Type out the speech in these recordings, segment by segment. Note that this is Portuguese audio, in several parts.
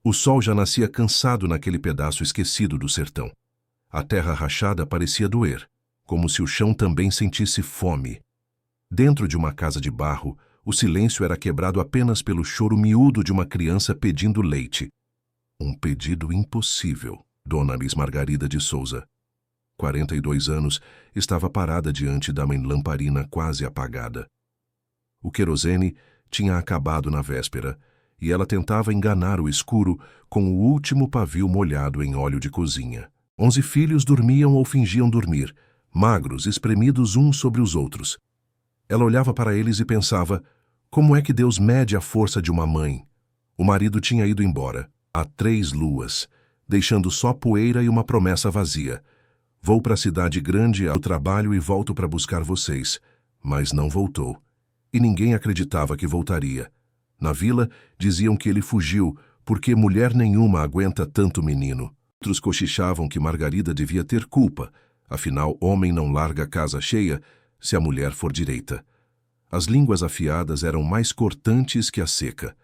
O sol já nascia cansado naquele pedaço esquecido do sertão. A terra rachada parecia doer, como se o chão também sentisse fome. Dentro de uma casa de barro, o silêncio era quebrado apenas pelo choro miúdo de uma criança pedindo leite. Um pedido impossível, Dona Miss Margarida de Souza. 42 anos, estava parada diante da mãe lamparina quase apagada. O querosene tinha acabado na véspera, e ela tentava enganar o escuro com o último pavio molhado em óleo de cozinha. 11 filhos dormiam ou fingiam dormir, magros, espremidos uns sobre os outros. Ela olhava para eles e pensava, como é que Deus mede a força de uma mãe? O marido tinha ido embora, há 3 luas, deixando só poeira e uma promessa vazia. Vou para a cidade grande ao trabalho e volto para buscar vocês. Mas não voltou. E ninguém acreditava que voltaria. Na vila, diziam que ele fugiu, porque mulher nenhuma aguenta tanto menino. Outros cochichavam que Margarida devia ter culpa, afinal, homem não larga a casa cheia se a mulher for direita. As línguas afiadas eram mais cortantes que a seca.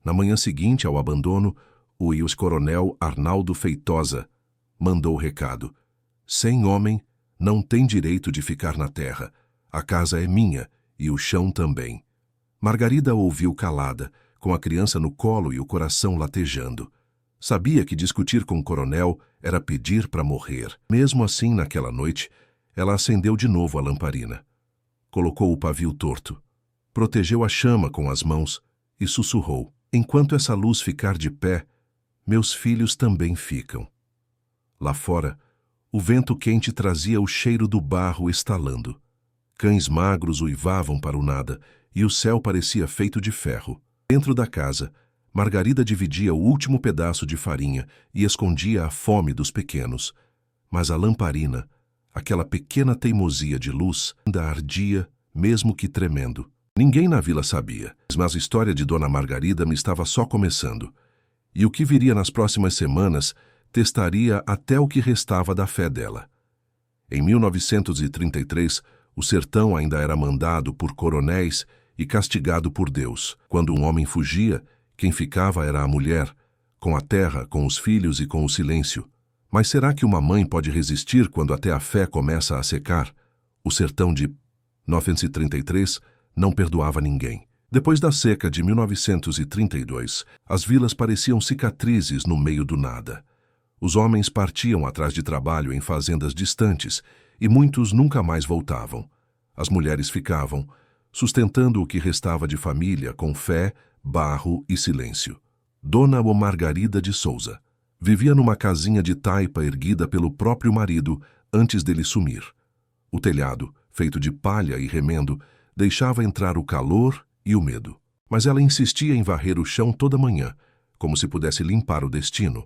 Na manhã seguinte ao abandono, o ex-coronel Arnaldo Feitosa mandou o recado. Sem homem, não tem direito de ficar na terra. A casa é minha e o chão também. Margarida ouviu calada, com a criança no colo e o coração latejando. Sabia que discutir com o coronel era pedir para morrer. Mesmo assim, naquela noite, ela acendeu de novo a lamparina. Colocou o pavio torto. Protegeu a chama com as mãos e sussurrou. Enquanto essa luz ficar de pé, meus filhos também ficam. Lá fora, o vento quente trazia o cheiro do barro estalando. Cães magros uivavam para o nada e o céu parecia feito de ferro. Dentro da casa, Margarida dividia o último pedaço de farinha e escondia a fome dos pequenos. Mas a lamparina, aquela pequena teimosia de luz, ainda ardia, mesmo que tremendo. Ninguém na vila sabia, mas a história de Dona Margarida me estava só começando. E o que viria nas próximas semanas testaria até o que restava da fé dela. Em 1933, o sertão ainda era mandado por coronéis e castigado por Deus. Quando um homem fugia, quem ficava era a mulher, com a terra, com os filhos e com o silêncio. Mas será que uma mãe pode resistir quando até a fé começa a secar? O sertão de 1933 não perdoava ninguém. Depois da seca de 1932, as vilas pareciam cicatrizes no meio do nada. Os homens partiam atrás de trabalho em fazendas distantes e muitos nunca mais voltavam. As mulheres ficavam, sustentando o que restava de família com fé, barro e silêncio. Dona Margarida de Souza vivia numa casinha de taipa erguida pelo próprio marido antes dele sumir. O telhado, feito de palha e remendo, deixava entrar o calor e o medo. Mas ela insistia em varrer o chão toda manhã, como se pudesse limpar o destino.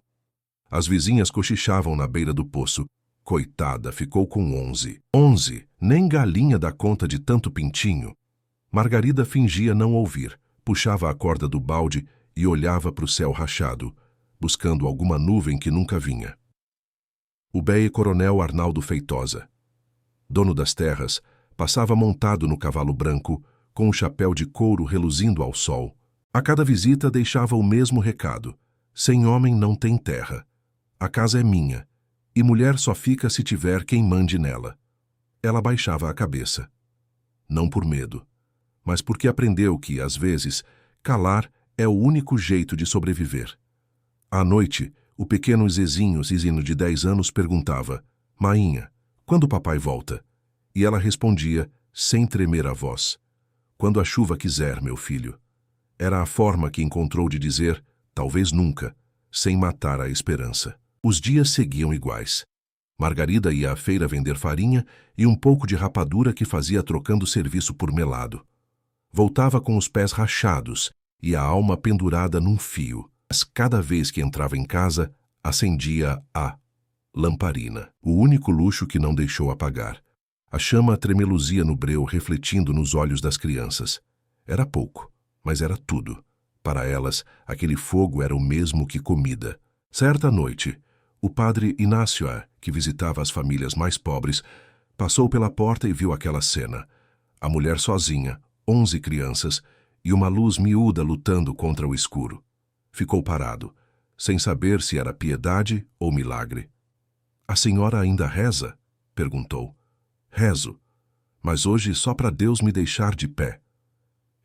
As vizinhas cochichavam na beira do poço. Coitada, ficou com 11. 11! Nem galinha dá conta de tanto pintinho. Margarida fingia não ouvir, puxava a corda do balde e olhava para o céu rachado, buscando alguma nuvem que nunca vinha. O bey-coronel Arnaldo Feitosa, dono das terras, passava montado no cavalo branco, com o chapéu de couro reluzindo ao sol. A cada visita deixava o mesmo recado. Sem homem não tem terra. A casa é minha, e mulher só fica se tiver quem mande nela. Ela baixava a cabeça. Não por medo, mas porque aprendeu que, às vezes, calar é o único jeito de sobreviver. À noite, o pequeno Zezinho de 10 anos perguntava, Mainha, quando papai volta? E ela respondia, sem tremer a voz, quando a chuva quiser, meu filho. Era a forma que encontrou de dizer, talvez nunca, sem matar a esperança. Os dias seguiam iguais. Margarida ia à feira vender farinha e um pouco de rapadura que fazia trocando serviço por melado. Voltava com os pés rachados e a alma pendurada num fio. Mas cada vez que entrava em casa, acendia a lamparina, o único luxo que não deixou apagar. A chama tremeluzia no breu, refletindo nos olhos das crianças. Era pouco, mas era tudo. Para elas, aquele fogo era o mesmo que comida. Certa noite, o padre Inácio, que visitava as famílias mais pobres, passou pela porta e viu aquela cena. A mulher sozinha, 11 crianças e uma luz miúda lutando contra o escuro. Ficou parado, sem saber se era piedade ou milagre. A senhora ainda reza? Perguntou. Rezo, mas hoje só para Deus me deixar de pé.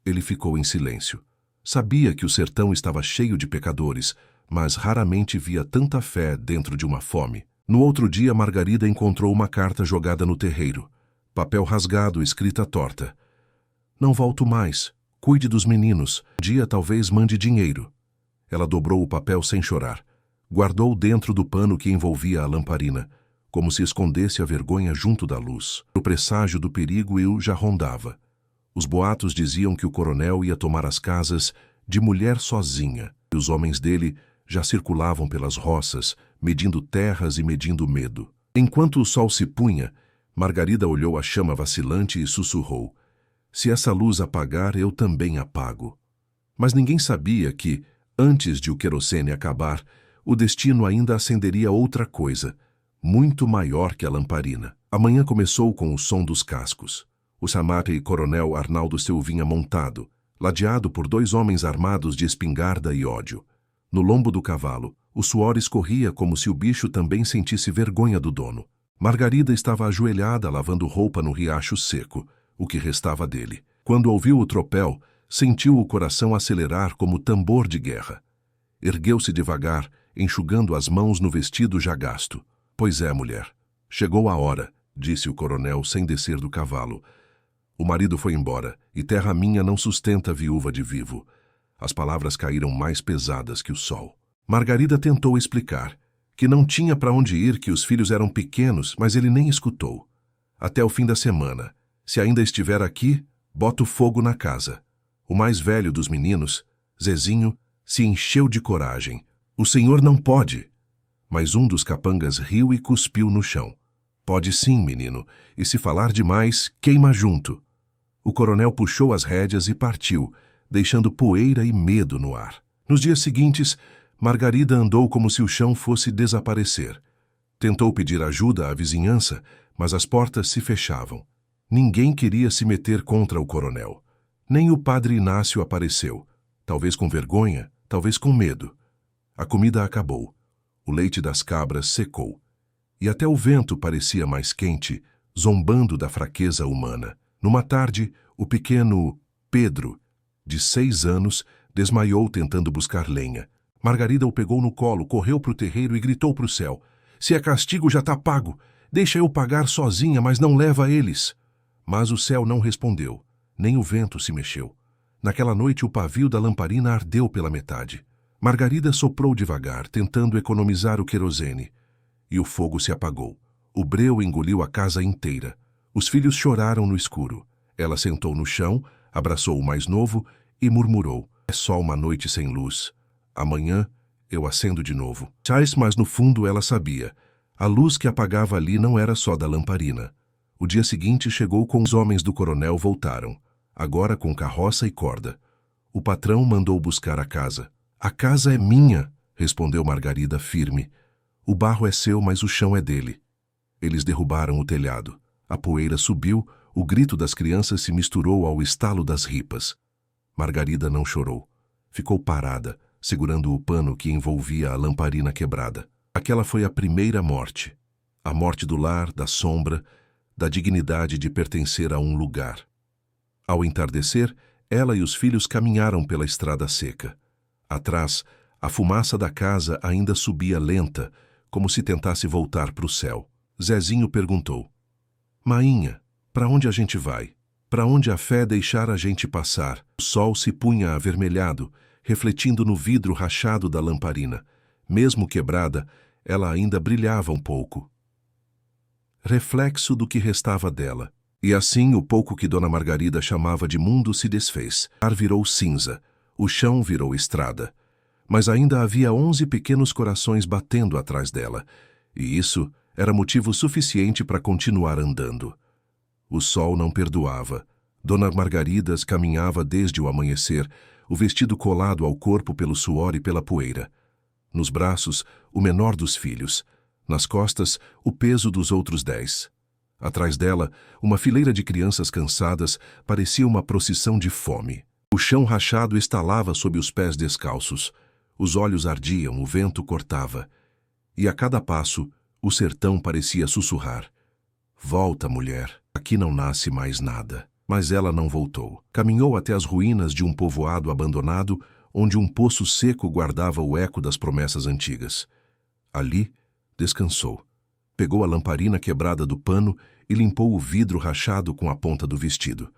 Ele ficou em silêncio. Sabia que o sertão estava cheio de pecadores, mas raramente via tanta fé dentro de uma fome. No outro dia, Margarida encontrou uma carta jogada no terreiro. Papel rasgado, escrita torta. Não volto mais. Cuide dos meninos. Um dia talvez mande dinheiro. Ela dobrou o papel sem chorar. Guardou dentro do pano que envolvia a lamparina, como se escondesse a vergonha junto da luz. O presságio do perigo eu já rondava. Os boatos diziam que o coronel ia tomar as casas de mulher sozinha, e os homens dele já circulavam pelas roças, medindo terras e medindo medo. Enquanto o sol se punha, Margarida olhou a chama vacilante e sussurrou: se essa luz apagar, eu também apago. Mas ninguém sabia que, antes de o querosene acabar, o destino ainda acenderia outra coisa, muito maior que a lamparina. A manhã começou com o som dos cascos. O Samate e coronel Arnaldo Silvinha montado, ladeado por 2 homens armados de espingarda e ódio. No lombo do cavalo, o suor escorria como se o bicho também sentisse vergonha do dono. Margarida estava ajoelhada lavando roupa no riacho seco, o que restava dele. Quando ouviu o tropel, sentiu o coração acelerar como tambor de guerra. Ergueu-se devagar, enxugando as mãos no vestido já gasto. Pois é, mulher. Chegou a hora, disse o coronel sem descer do cavalo. O marido foi embora, e terra minha não sustenta viúva de vivo. As palavras caíram mais pesadas que o sol. Margarida tentou explicar que não tinha para onde ir, que os filhos eram pequenos, mas ele nem escutou. Até o fim da semana. Se ainda estiver aqui, boto fogo na casa. O mais velho dos meninos, Zezinho, se encheu de coragem. O senhor não pode. Mas um dos capangas riu e cuspiu no chão. Pode sim, menino, e se falar demais, queima junto. O coronel puxou as rédeas e partiu, deixando poeira e medo no ar. Nos dias seguintes, Margarida andou como se o chão fosse desaparecer. Tentou pedir ajuda à vizinhança, mas as portas se fechavam. Ninguém queria se meter contra o coronel. Nem o padre Inácio apareceu, talvez com vergonha, talvez com medo. A comida acabou. O leite das cabras secou. E até o vento parecia mais quente, zombando da fraqueza humana. Numa tarde, o pequeno Pedro, de 6 anos, desmaiou tentando buscar lenha. Margarida o pegou no colo, correu para o terreiro e gritou para o céu: se é castigo, já está pago. Deixa eu pagar sozinha, mas não leva eles. Mas o céu não respondeu, nem o vento se mexeu. Naquela noite, o pavio da lamparina ardeu pela metade. Margarida soprou devagar, tentando economizar o querosene. E o fogo se apagou. O breu engoliu a casa inteira. Os filhos choraram no escuro. Ela sentou no chão, abraçou o mais novo e murmurou: é só uma noite sem luz. Amanhã eu acendo de novo. Mas no fundo ela sabia. A luz que apagava ali não era só da lamparina. O dia seguinte chegou com os homens do coronel voltaram, agora com carroça e corda. O patrão mandou buscar a casa. A casa é minha, respondeu Margarida firme. O barro é seu, mas o chão é dele. Eles derrubaram o telhado. A poeira subiu, o grito das crianças se misturou ao estalo das ripas. Margarida não chorou. Ficou parada, segurando o pano que envolvia a lamparina quebrada. Aquela foi a primeira morte. A morte do lar, da sombra, da dignidade de pertencer a um lugar. Ao entardecer, ela e os filhos caminharam pela estrada seca. Atrás, a fumaça da casa ainda subia lenta, como se tentasse voltar para o céu. Zezinho perguntou: Mainha, para onde a gente vai? Para onde a fé deixar a gente passar? O sol se punha avermelhado, refletindo no vidro rachado da lamparina. Mesmo quebrada, ela ainda brilhava um pouco. Reflexo do que restava dela. E assim o pouco que Dona Margarida chamava de mundo se desfez. O ar virou cinza, o chão virou estrada. Mas ainda havia 11 pequenos corações batendo atrás dela, e isso era motivo suficiente para continuar andando. O sol não perdoava. Dona Margarida caminhava desde o amanhecer, o vestido colado ao corpo pelo suor e pela poeira. Nos braços, o menor dos filhos. Nas costas, o peso dos outros 10. Atrás dela, uma fileira de crianças cansadas parecia uma procissão de fome. O chão rachado estalava sob os pés descalços. Os olhos ardiam, o vento cortava. E a cada passo, o sertão parecia sussurrar: "Volta, mulher, aqui não nasce mais nada." Mas ela não voltou. Caminhou até as ruínas de um povoado abandonado, onde um poço seco guardava o eco das promessas antigas. Ali, descansou. Pegou a lamparina quebrada do pano e limpou o vidro rachado com a ponta do vestido.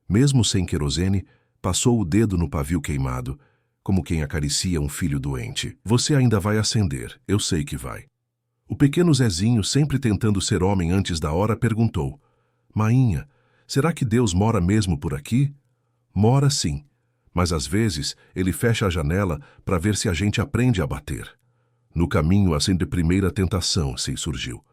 Mesmo sem querosene, passou o dedo no pavio queimado, como quem acaricia um filho doente. "Você ainda vai acender, eu sei que vai." O pequeno Zezinho, sempre tentando ser homem antes da hora, perguntou: "Mainha, será que Deus mora mesmo por aqui?" "Mora sim, mas às vezes ele fecha a janela para ver se a gente aprende a bater." No caminho, a sempre primeira tentação se surgiu.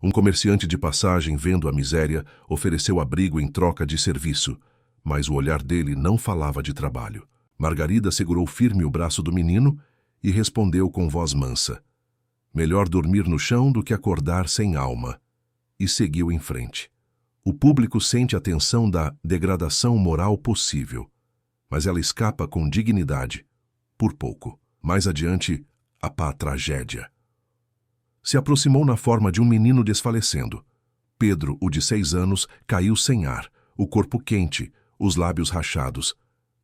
Um comerciante de passagem, vendo a miséria, ofereceu abrigo em troca de serviço, mas o olhar dele não falava de trabalho. Margarida segurou firme o braço do menino e respondeu com voz mansa: "Melhor dormir no chão do que acordar sem alma." E seguiu em frente. O público sente a tensão da degradação moral possível, mas ela escapa com dignidade, por pouco. Mais adiante, a tragédia. Se aproximou na forma de um menino desfalecendo. Pedro, o de 6 anos, caiu sem ar, o corpo quente, os lábios rachados.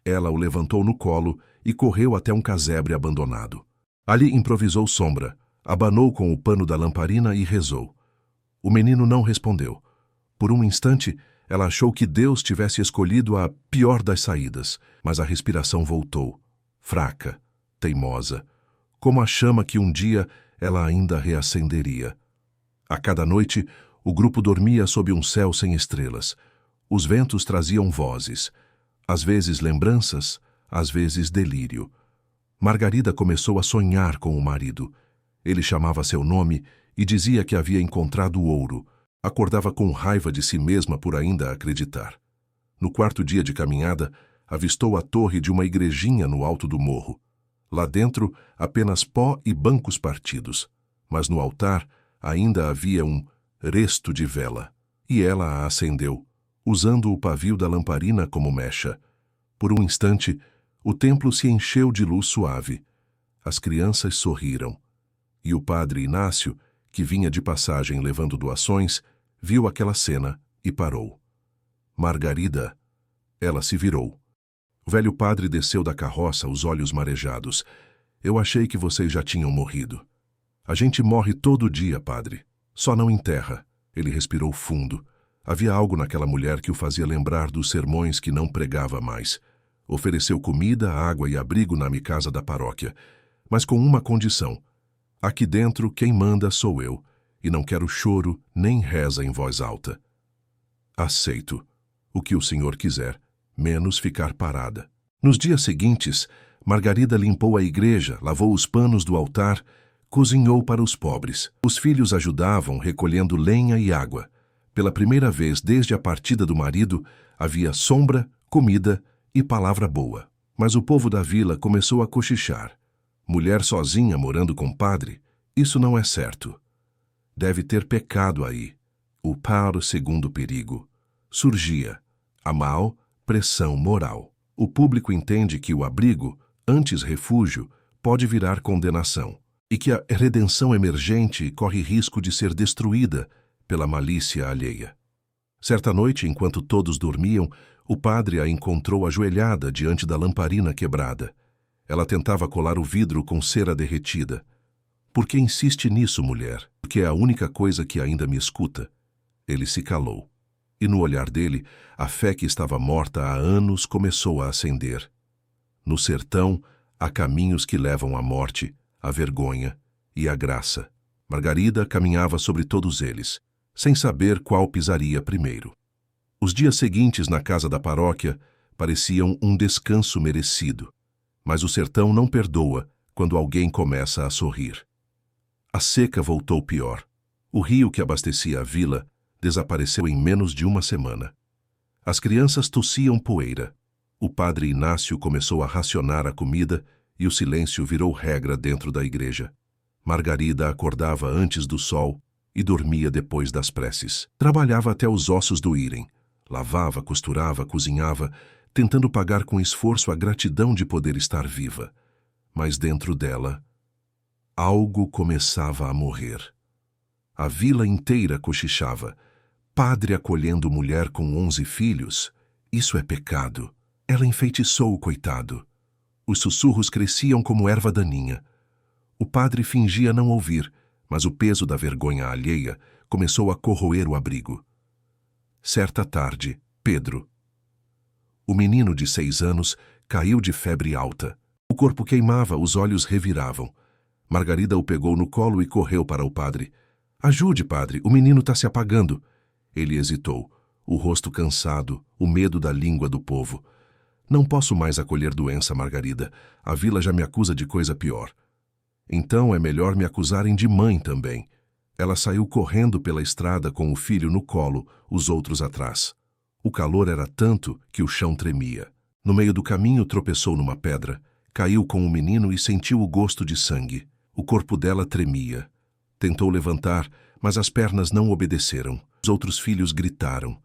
Ela o levantou no colo e correu até um casebre abandonado. Ali improvisou sombra, abanou com o pano da lamparina e rezou. O menino não respondeu. Por um instante, ela achou que Deus tivesse escolhido a pior das saídas, mas a respiração voltou, fraca, teimosa, como a chama que um dia ela ainda reacenderia. A cada noite, o grupo dormia sob um céu sem estrelas. Os ventos traziam vozes, às vezes lembranças, às vezes delírio. Margarida começou a sonhar com o marido. Ele chamava seu nome e dizia que havia encontrado o ouro. Acordava com raiva de si mesma por ainda acreditar. No 4º dia de caminhada, avistou a torre de uma igrejinha no alto do morro. Lá dentro, apenas pó e bancos partidos. Mas no altar ainda havia um resto de vela. E ela a acendeu, usando o pavio da lamparina como mecha. Por um instante, o templo se encheu de luz suave. As crianças sorriram. E o padre Inácio, que vinha de passagem levando doações, viu aquela cena e parou. "Margarida." Ela se virou. O velho padre desceu da carroça, os olhos marejados. "Eu achei que vocês já tinham morrido." "A gente morre todo dia, padre. Só não enterra." Ele respirou fundo. Havia algo naquela mulher que o fazia lembrar dos sermões que não pregava mais. Ofereceu comida, água e abrigo na casa da paróquia, mas com uma condição: aqui dentro quem manda sou eu, e não quero choro nem reza em voz alta. "Aceito. O que o senhor quiser, menos ficar parada." Nos dias seguintes, Margarida limpou a igreja, lavou os panos do altar, cozinhou para os pobres. Os filhos ajudavam recolhendo lenha e água. Pela primeira vez desde a partida do marido, havia sombra, comida e palavra boa. Mas o povo da vila começou a cochichar. Mulher sozinha morando com padre, isso não é certo. Deve ter pecado aí. O paro segundo perigo. Surgia. A mal, pressão moral. O público entende que o abrigo, antes refúgio, pode virar condenação, e que a redenção emergente corre risco de ser destruída pela malícia alheia. Certa noite, enquanto todos dormiam, o padre a encontrou ajoelhada diante da lamparina quebrada. Ela tentava colar o vidro com cera derretida. "Por que insiste nisso, mulher? Porque é a única coisa que ainda me escuta." Ele se calou. E no olhar dele, a fé que estava morta há anos começou a acender. No sertão, há caminhos que levam à morte, à vergonha e à graça. Margarida caminhava sobre todos eles, sem saber qual pisaria primeiro. Os dias seguintes na casa da paróquia pareciam um descanso merecido, mas o sertão não perdoa quando alguém começa a sorrir. A seca voltou pior. O rio que abastecia a vila desapareceu em menos de uma semana. As crianças tossiam poeira. O padre Inácio começou a racionar a comida e o silêncio virou regra dentro da igreja. Margarida acordava antes do sol e dormia depois das preces. Trabalhava até os ossos doírem. Lavava, costurava, cozinhava, tentando pagar com esforço a gratidão de poder estar viva. mas dentro dela, algo começava a morrer. A vila inteira cochichava. Padre acolhendo mulher com 11 filhos? Isso é pecado. Ela enfeitiçou o coitado. Os sussurros cresciam como erva daninha. O padre fingia não ouvir, mas o peso da vergonha alheia começou a corroer o abrigo. Certa tarde, Pedro, o menino de 6 anos, caiu de febre alta. O corpo queimava, os olhos reviravam. Margarida o pegou no colo e correu para o padre. Ajude, padre, o menino está se apagando. Ele hesitou, o rosto cansado, o medo da língua do povo. Não posso mais acolher doença, Margarida. A vila já me acusa de coisa pior. Então é melhor me acusarem de mãe também. Ela saiu correndo pela estrada com o filho no colo, os outros atrás. O calor era tanto que o chão tremia. No meio do caminho tropeçou numa pedra, caiu com o menino e sentiu o gosto de sangue. O corpo dela tremia. Tentou levantar, mas as pernas não obedeceram. Os outros filhos gritaram,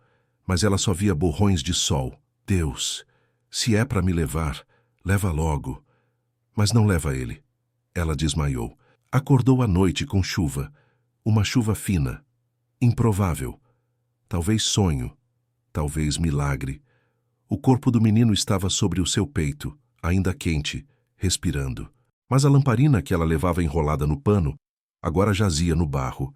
mas ela só via borrões de sol. Deus, se é para me levar, leva logo. Mas não leva ele. Ela desmaiou. Acordou à noite com chuva. Uma chuva fina, improvável. Talvez sonho, talvez milagre. O corpo do menino estava sobre o seu peito, ainda quente, respirando. Mas a lamparina que ela levava enrolada no pano agora jazia no barro,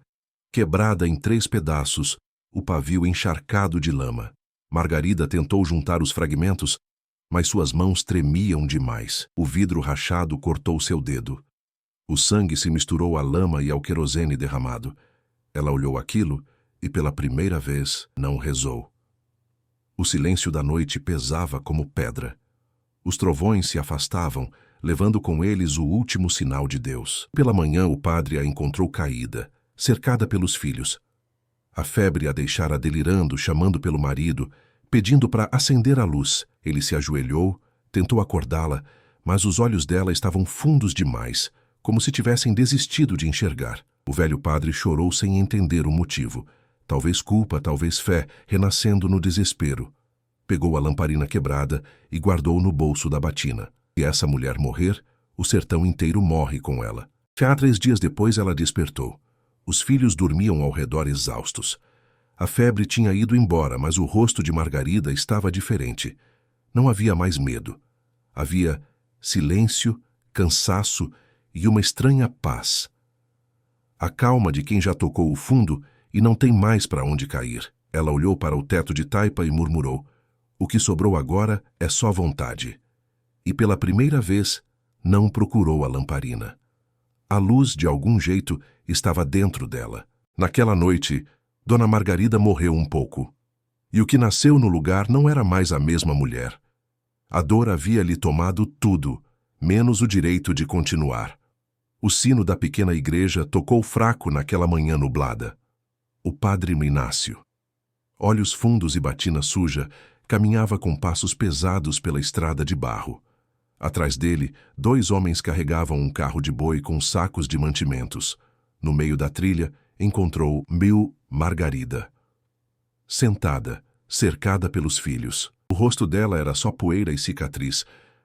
quebrada em 3 pedaços, o pavio encharcado de lama. Margarida tentou juntar os fragmentos, mas suas mãos tremiam demais. O vidro rachado cortou seu dedo. O sangue se misturou à lama e ao querosene derramado. Ela olhou aquilo e, pela primeira vez, não rezou. O silêncio da noite pesava como pedra. Os trovões se afastavam, levando com eles o último sinal de Deus. Pela manhã, o padre a encontrou caída, cercada pelos filhos. A febre a deixara delirando, chamando pelo marido, pedindo para acender a luz. Ele se ajoelhou, tentou acordá-la, mas os olhos dela estavam fundos demais, como se tivessem desistido de enxergar. O velho padre chorou sem entender o motivo. Talvez culpa, talvez fé, renascendo no desespero. Pegou a lamparina quebrada e guardou no bolso da batina. Se essa mulher morrer, o sertão inteiro morre com ela. Já 3 dias depois ela despertou. Os filhos dormiam ao redor exaustos. A febre tinha ido embora, mas o rosto de Margarida estava diferente. Não havia mais medo. Havia silêncio, cansaço e uma estranha paz. A calma de quem já tocou o fundo e não tem mais para onde cair. Ela olhou para o teto de taipa e murmurou: "O que sobrou agora é só vontade." E pela primeira vez, não procurou a lamparina. A luz, de algum jeito, estava dentro dela. Naquela noite, Dona Margarida morreu um pouco. E o que nasceu no lugar não era mais a mesma mulher. A dor havia lhe tomado tudo, menos o direito de continuar. O sino da pequena igreja tocou fraco naquela manhã nublada. O padre Inácio, olhos fundos e batina suja, caminhava com passos pesados pela estrada de barro. Atrás dele, 2 homens carregavam um carro de boi com sacos de mantimentos. No meio da trilha, encontrou Margarida, sentada, cercada pelos filhos. O rosto dela era só poeira e cicatriz,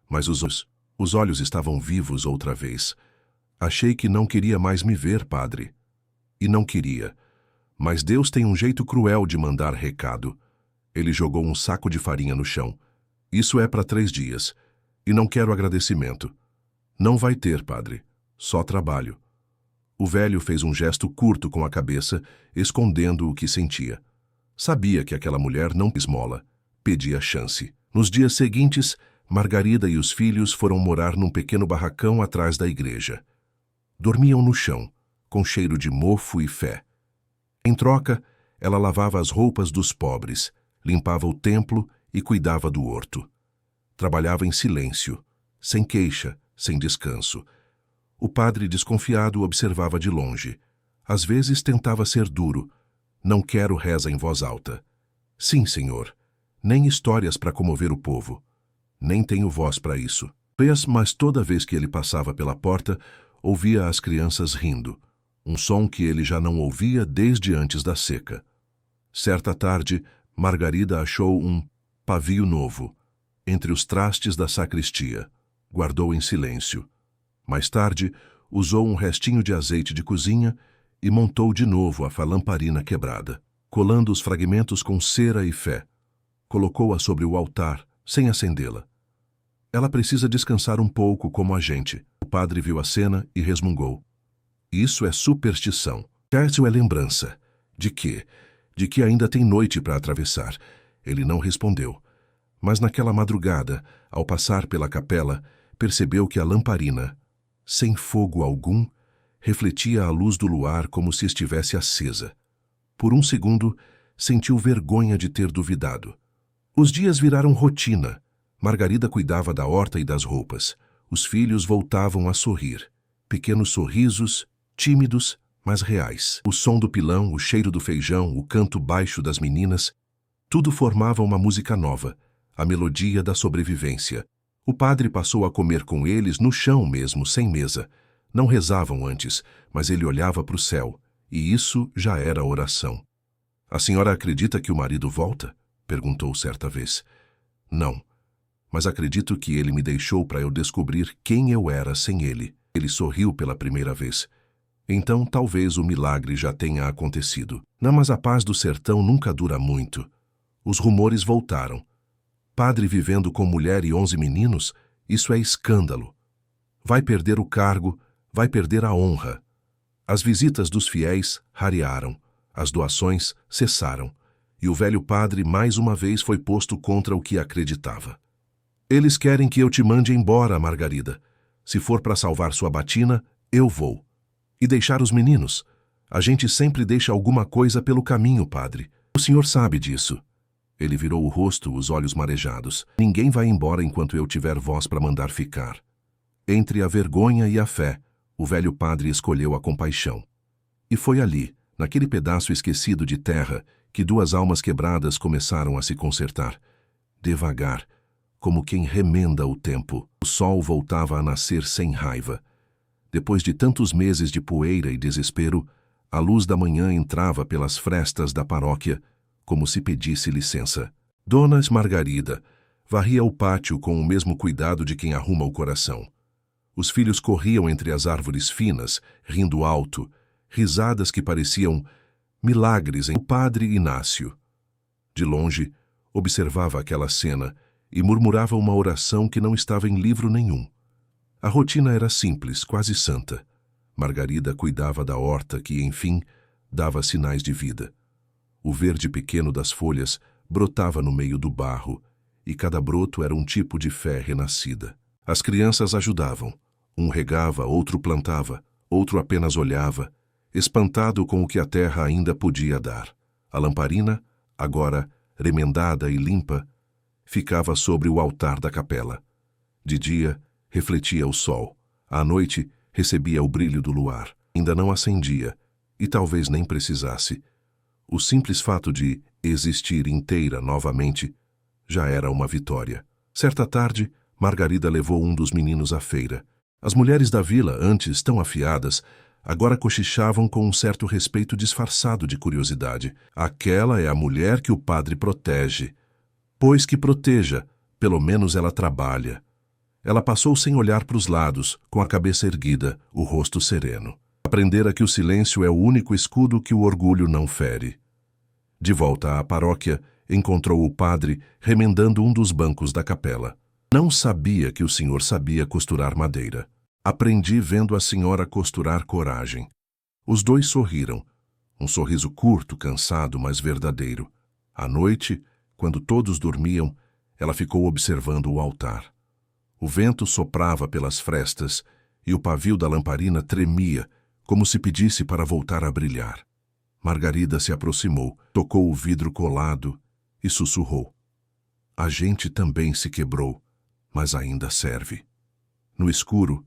mas os olhos estavam vivos outra vez. "Achei que não queria mais me ver, padre." E não queria. Mas Deus tem um jeito cruel de mandar recado. Ele jogou um saco de farinha no chão. "Isso é para 3 dias. E não quero agradecimento." "Não vai ter, padre. Só trabalho." O velho fez um gesto curto com a cabeça, escondendo o que sentia. Sabia que aquela mulher não esmola. Pedia chance. Nos dias seguintes, Margarida e os filhos foram morar num pequeno barracão atrás da igreja. Dormiam no chão, com cheiro de mofo e fé. Em troca, ela lavava as roupas dos pobres, limpava o templo e cuidava do horto. Trabalhava em silêncio, sem queixa, sem descanso. O padre desconfiado observava de longe. Às vezes tentava ser duro. "Não quero reza em voz alta." "Sim, senhor. Nem histórias para comover o povo. Nem tenho voz para isso." Mas toda vez que ele passava pela porta, ouvia as crianças rindo. Um som que ele já não ouvia desde antes da seca. Certa tarde, Margarida achou um pavio novo entre os trastes da sacristia. Guardou em silêncio. Mais tarde, usou um restinho de azeite de cozinha e montou de novo a lamparina quebrada, colando os fragmentos com cera e fé. Colocou-a sobre o altar, sem acendê-la. Ela precisa descansar um pouco como a gente. O padre viu a cena e resmungou. Isso é superstição. Certo é lembrança. De quê? De que ainda tem noite para atravessar. Ele não respondeu. Mas naquela madrugada, ao passar pela capela, percebeu que a lamparina, sem fogo algum, refletia a luz do luar como se estivesse acesa. Por um segundo, sentiu vergonha de ter duvidado. Os dias viraram rotina. Margarida cuidava da horta e das roupas. Os filhos voltavam a sorrir. Pequenos sorrisos, tímidos, mas reais. O som do pilão, o cheiro do feijão, o canto baixo das meninas, tudo formava uma música nova, a melodia da sobrevivência. O padre passou a comer com eles no chão mesmo, sem mesa. Não rezavam antes, mas ele olhava para o céu, e isso já era oração. A senhora acredita que o marido volta? Perguntou certa vez. Não, mas acredito que ele me deixou para eu descobrir quem eu era sem ele. Ele sorriu pela primeira vez. Então talvez o milagre já tenha acontecido. Não, mas a paz do sertão nunca dura muito. Os rumores voltaram. Padre vivendo com mulher e 11 meninos? Isso é escândalo. Vai perder o cargo, vai perder a honra. As visitas dos fiéis rarearam, as doações cessaram, e o velho padre mais uma vez foi posto contra o que acreditava. Eles querem que eu te mande embora, Margarida. Se for para salvar sua batina, eu vou. E deixar os meninos? A gente sempre deixa alguma coisa pelo caminho, padre. O senhor sabe disso. Ele virou o rosto, os olhos marejados. Ninguém vai embora enquanto eu tiver voz para mandar ficar. Entre a vergonha e a fé, o velho padre escolheu a compaixão. E foi ali, naquele pedaço esquecido de terra, que duas almas quebradas começaram a se consertar. Devagar, como quem remenda o tempo. O sol voltava a nascer sem raiva. Depois de tantos meses de poeira e desespero, a luz da manhã entrava pelas frestas da paróquia, como se pedisse licença. Dona Margarida varria o pátio com o mesmo cuidado de quem arruma o coração. Os filhos corriam entre as árvores finas, rindo alto, risadas que pareciam milagres em o padre Inácio. De longe, observava aquela cena e murmurava uma oração que não estava em livro nenhum. A rotina era simples, quase santa. Margarida cuidava da horta que, enfim, dava sinais de vida. O verde pequeno das folhas brotava no meio do barro, e cada broto era um tipo de fé renascida. As crianças ajudavam. Um regava, outro plantava, outro apenas olhava, espantado com o que a terra ainda podia dar. A lamparina, agora remendada e limpa, ficava sobre o altar da capela. De dia, refletia o sol. À noite, recebia o brilho do luar. Ainda não acendia, e talvez nem precisasse. O simples fato de existir inteira novamente já era uma vitória. Certa tarde, Margarida levou um dos meninos à feira. As mulheres da vila, antes tão afiadas, agora cochichavam com um certo respeito disfarçado de curiosidade. Aquela é a mulher que o padre protege. Pois que proteja, pelo menos ela trabalha. Ela passou sem olhar para os lados, com a cabeça erguida, o rosto sereno. Aprendera que o silêncio é o único escudo que o orgulho não fere. De volta à paróquia, encontrou o padre remendando um dos bancos da capela. Não sabia que o senhor sabia costurar madeira. Aprendi vendo a senhora costurar coragem. Os dois sorriram. Um sorriso curto, cansado, mas verdadeiro. À noite, quando todos dormiam, ela ficou observando o altar. O vento soprava pelas frestas e o pavio da lamparina tremia, como se pedisse para voltar a brilhar. Margarida se aproximou, tocou o vidro colado e sussurrou. A gente também se quebrou, mas ainda serve. No escuro,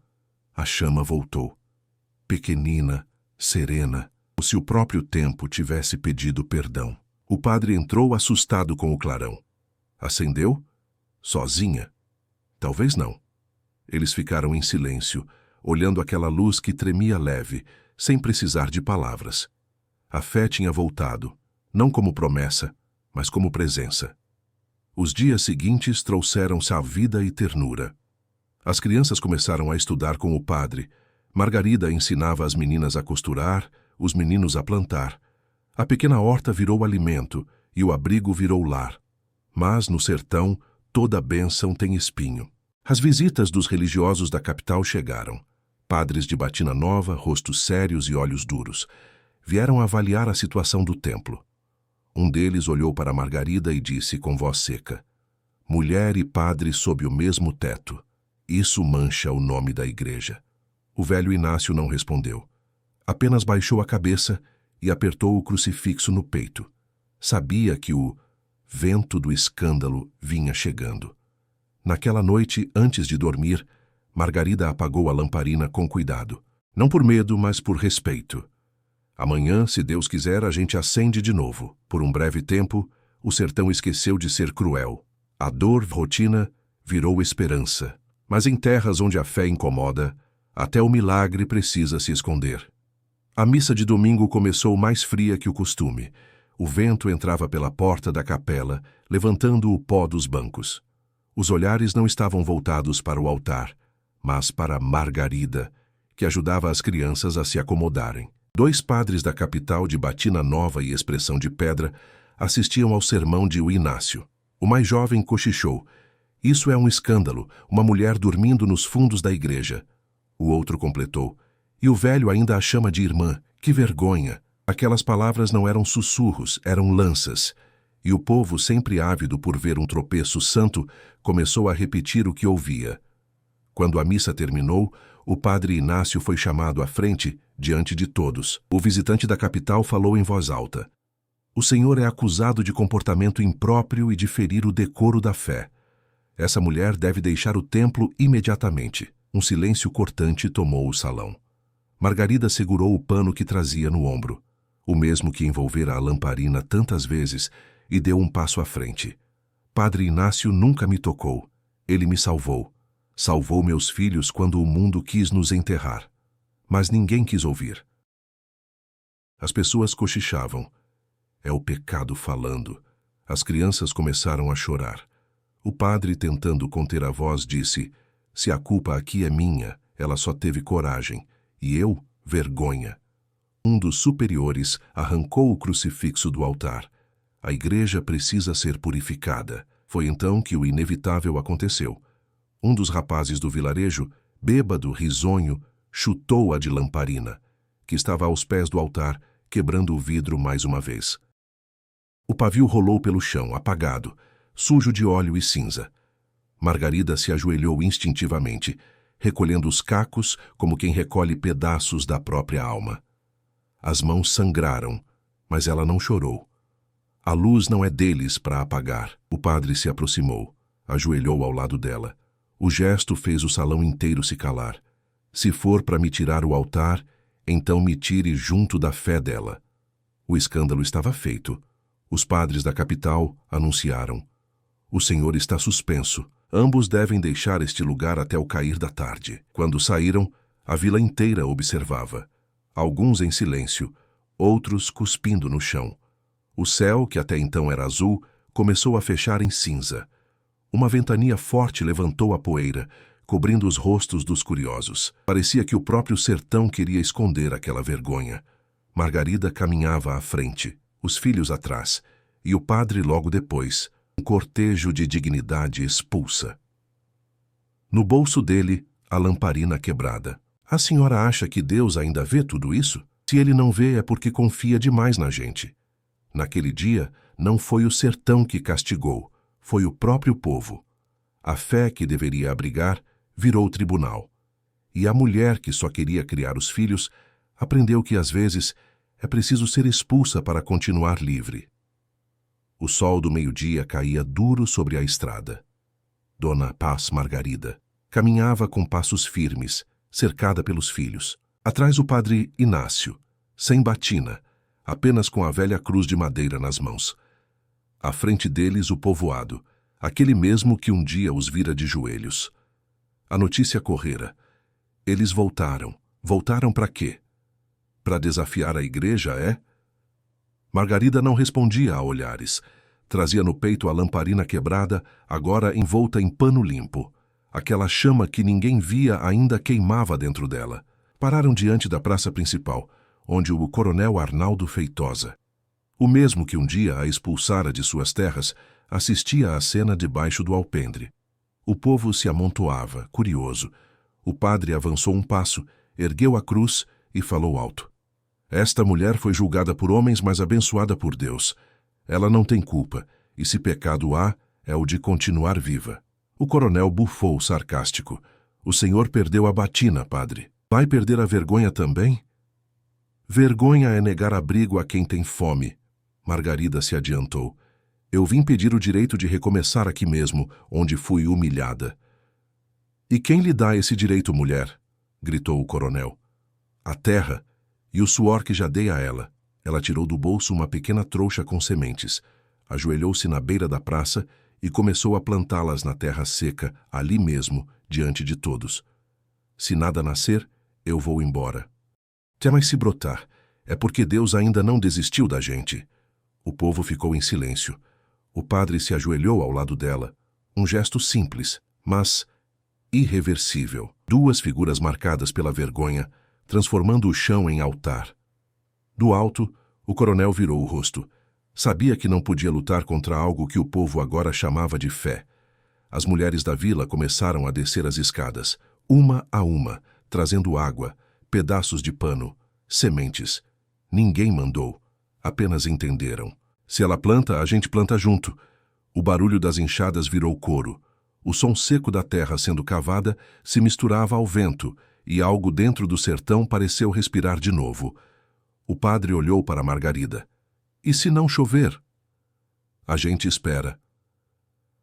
a chama voltou. Pequenina, serena, como se o próprio tempo tivesse pedido perdão. O padre entrou assustado com o clarão. Acendeu? Sozinha? Talvez não. Eles ficaram em silêncio, olhando aquela luz que tremia leve, sem precisar de palavras. A fé tinha voltado, não como promessa, mas como presença. Os dias seguintes trouxeram-se a vida e ternura. As crianças começaram a estudar com o padre. Margarida ensinava as meninas a costurar, os meninos a plantar. A pequena horta virou alimento e o abrigo virou lar. Mas, no sertão, toda bênção tem espinho. As visitas dos religiosos da capital chegaram. Padres de batina nova, rostos sérios e olhos duros. Vieram avaliar a situação do templo. Um deles olhou para Margarida e disse com voz seca: "Mulher e padre sob o mesmo teto. Isso mancha o nome da igreja." O velho Inácio não respondeu. Apenas baixou a cabeça e apertou o crucifixo no peito. Sabia que o vento do escândalo vinha chegando. Naquela noite, antes de dormir, Margarida apagou a lamparina com cuidado. Não por medo, mas por respeito. Amanhã, se Deus quiser, a gente acende de novo. Por um breve tempo, o sertão esqueceu de ser cruel. A dor, rotina, virou esperança. Mas em terras onde a fé incomoda, até o milagre precisa se esconder. A missa de domingo começou mais fria que o costume. O vento entrava pela porta da capela, levantando o pó dos bancos. Os olhares não estavam voltados para o altar, mas para Margarida, que ajudava as crianças a se acomodarem. 2 padres da capital de batina nova e expressão de pedra assistiam ao sermão de Inácio. O mais jovem cochichou: "Isso é um escândalo, uma mulher dormindo nos fundos da igreja." O outro completou: "E o velho ainda a chama de irmã, que vergonha." Aquelas palavras não eram sussurros, eram lanças. E o povo, sempre ávido por ver um tropeço santo, começou a repetir o que ouvia. Quando a missa terminou, o padre Inácio foi chamado à frente, diante de todos. O visitante da capital falou em voz alta: "O senhor é acusado de comportamento impróprio e de ferir o decoro da fé. Essa mulher deve deixar o templo imediatamente." Um silêncio cortante tomou o salão. Margarida segurou o pano que trazia no ombro, o mesmo que envolvera a lamparina tantas vezes, e deu um passo à frente. "Padre Inácio nunca me tocou. Ele me salvou. Salvou meus filhos quando o mundo quis nos enterrar. Mas ninguém quis ouvir." As pessoas cochichavam. É o pecado falando. As crianças começaram a chorar. O padre, tentando conter a voz, disse: "Se a culpa aqui é minha, ela só teve coragem. E eu, vergonha." Um dos superiores arrancou o crucifixo do altar. A igreja precisa ser purificada. Foi então que o inevitável aconteceu. Um dos rapazes do vilarejo, bêbado, risonho, chutou a de lamparina, que estava aos pés do altar, quebrando o vidro mais uma vez. O pavio rolou pelo chão, apagado, sujo de óleo e cinza. Margarida se ajoelhou instintivamente, recolhendo os cacos como quem recolhe pedaços da própria alma. As mãos sangraram, mas ela não chorou. A luz não é deles para apagar. O padre se aproximou, ajoelhou ao lado dela. O gesto fez o salão inteiro se calar. "Se for para me tirar o altar, então me tire junto da fé dela." O escândalo estava feito. Os padres da capital anunciaram: "O senhor está suspenso. Ambos devem deixar este lugar até o cair da tarde." Quando saíram, a vila inteira observava. Alguns em silêncio, outros cuspindo no chão. O céu, que até então era azul, começou a fechar em cinza. Uma ventania forte levantou a poeira, cobrindo os rostos dos curiosos. Parecia que o próprio sertão queria esconder aquela vergonha. Margarida caminhava à frente, os filhos atrás, e o padre logo depois, um cortejo de dignidade expulsa. No bolso dele, a lamparina quebrada. "A senhora acha que Deus ainda vê tudo isso? Se ele não vê, é porque confia demais na gente." Naquele dia, não foi o sertão que castigou, foi o próprio povo. A fé que deveria abrigar virou tribunal. E a mulher que só queria criar os filhos aprendeu que às vezes é preciso ser expulsa para continuar livre. O sol do meio-dia caía duro sobre a estrada. Dona Paz Margarida caminhava com passos firmes, cercada pelos filhos. Atrás o padre Inácio, sem batina, apenas com a velha cruz de madeira nas mãos. À frente deles o povoado, aquele mesmo que um dia os vira de joelhos. A notícia correra. Eles voltaram. Voltaram para quê? Para desafiar a igreja, é? Margarida não respondia a olhares. Trazia no peito a lamparina quebrada, agora envolta em pano limpo. Aquela chama que ninguém via ainda queimava dentro dela. Pararam diante da praça principal, onde o coronel Arnaldo Feitosa, o mesmo que um dia a expulsara de suas terras, assistia à cena debaixo do alpendre. O povo se amontoava, curioso. O padre avançou um passo, ergueu a cruz e falou alto. Esta mulher foi julgada por homens, mas abençoada por Deus. Ela não tem culpa, e se pecado há, é o de continuar viva. O coronel bufou sarcástico. O senhor perdeu a batina, padre. Vai perder a vergonha também? Vergonha é negar abrigo a quem tem fome. Margarida se adiantou. Eu vim pedir o direito de recomeçar aqui mesmo, onde fui humilhada. E quem lhe dá esse direito, mulher? Gritou o coronel. A terra e o suor que já dei a ela. Ela tirou do bolso uma pequena trouxa com sementes, ajoelhou-se na beira da praça e começou a plantá-las na terra seca, ali mesmo, diante de todos. Se nada nascer, eu vou embora. Mas se brotar, é porque Deus ainda não desistiu da gente. O povo ficou em silêncio. O padre se ajoelhou ao lado dela. Um gesto simples, mas irreversível. Duas figuras marcadas pela vergonha, transformando o chão em altar. Do alto, o coronel virou o rosto. Sabia que não podia lutar contra algo que o povo agora chamava de fé. As mulheres da vila começaram a descer as escadas, uma a uma, trazendo água, pedaços de pano, sementes. Ninguém mandou, apenas entenderam. Se ela planta, a gente planta junto. O barulho das enxadas virou coro. O som seco da terra sendo cavada se misturava ao vento, e algo dentro do sertão pareceu respirar de novo. O padre olhou para Margarida. E se não chover? A gente espera.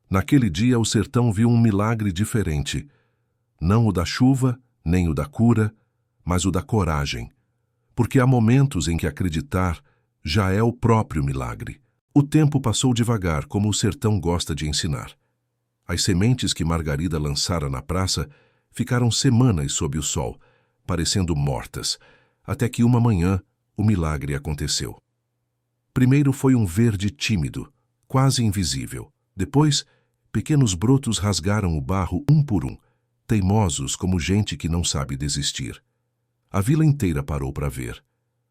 Naquele dia o sertão viu um milagre diferente. Não o da chuva, nem o da cura, mas o da coragem. Porque há momentos em que acreditar já é o próprio milagre. O tempo passou devagar, como o sertão gosta de ensinar. As sementes que Margarida lançara na praça ficaram semanas sob o sol, parecendo mortas, até que uma manhã o milagre aconteceu. Primeiro foi um verde tímido, quase invisível. Depois, pequenos brotos rasgaram o barro um por um, teimosos como gente que não sabe desistir. A vila inteira parou para ver.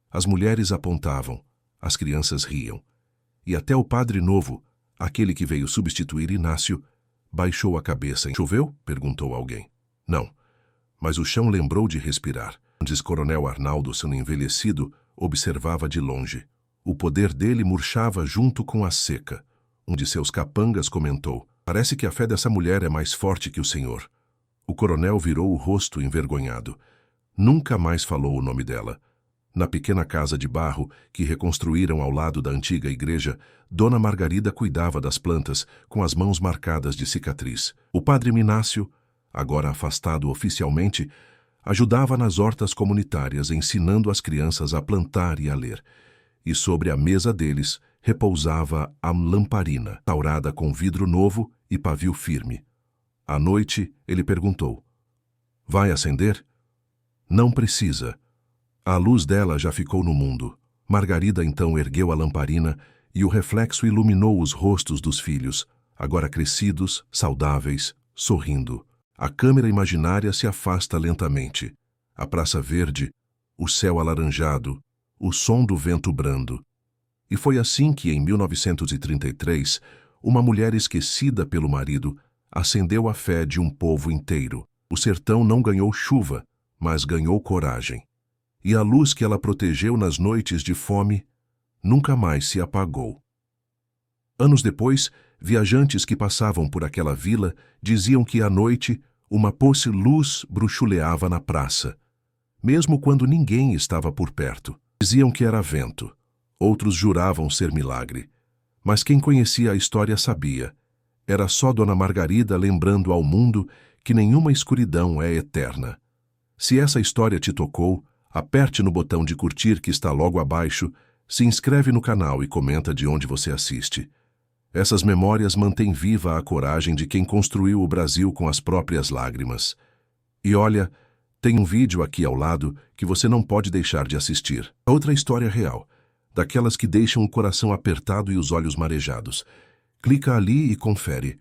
As mulheres apontavam, as crianças riam. E até o padre novo, aquele que veio substituir Inácio, baixou a cabeça. Choveu? Perguntou alguém. Não, mas o chão lembrou de respirar. Antes coronel Arnaldo, sendo envelhecido, observava de longe. O poder dele murchava junto com a seca. Um de seus capangas comentou, parece que a fé dessa mulher é mais forte que o senhor. O coronel virou o rosto envergonhado. Nunca mais falou o nome dela. Na pequena casa de barro que reconstruíram ao lado da antiga igreja, Dona Margarida cuidava das plantas com as mãos marcadas de cicatriz. O padre Minácio, agora afastado oficialmente, ajudava nas hortas comunitárias, ensinando as crianças a plantar e a ler. E sobre a mesa deles repousava a lamparina, taurada com vidro novo e pavio firme. À noite, ele perguntou, vai acender? Não precisa. A luz dela já ficou no mundo. Margarida então ergueu a lamparina e o reflexo iluminou os rostos dos filhos, agora crescidos, saudáveis, sorrindo. A câmera imaginária se afasta lentamente. A praça verde, o céu alaranjado, o som do vento brando. E foi assim que, em 1933, uma mulher esquecida pelo marido acendeu a fé de um povo inteiro. O sertão não ganhou chuva, mas ganhou coragem. E a luz que ela protegeu nas noites de fome nunca mais se apagou. Anos depois, viajantes que passavam por aquela vila diziam que à noite uma luz bruxuleava na praça, mesmo quando ninguém estava por perto. Diziam que era vento, outros juravam ser milagre. Mas quem conhecia a história sabia. Era só Dona Margarida lembrando ao mundo que nenhuma escuridão é eterna. Se essa história te tocou, aperte no botão de curtir que está logo abaixo, se inscreve no canal e comenta de onde você assiste. Essas memórias mantêm viva a coragem de quem construiu o Brasil com as próprias lágrimas. E olha, tem um vídeo aqui ao lado que você não pode deixar de assistir. Outra história real, daquelas que deixam o coração apertado e os olhos marejados. Clica ali e confere.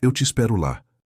Eu te espero lá.